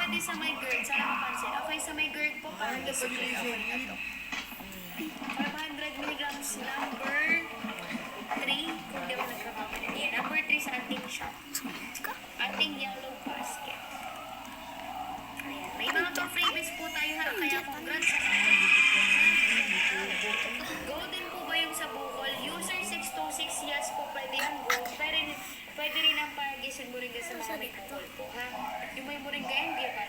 pwede sa may GERD, sana mapansin. Okay, sa may GERD po, parang discipline ako na to. 500 milligrams number 3, kung di mo nagkakamali. Number 3 sa ating shot. Ating yellow basket. Ayan. May mga tour freebies po tayo ha, kaya congrats sa golden po ba yung sa Bukol? User 626, yes po, pwede ang gold. Pwede rin ang pagisin mo rin sa mga may Bukol po, ha? Yung may mo rin ganyan, di ba?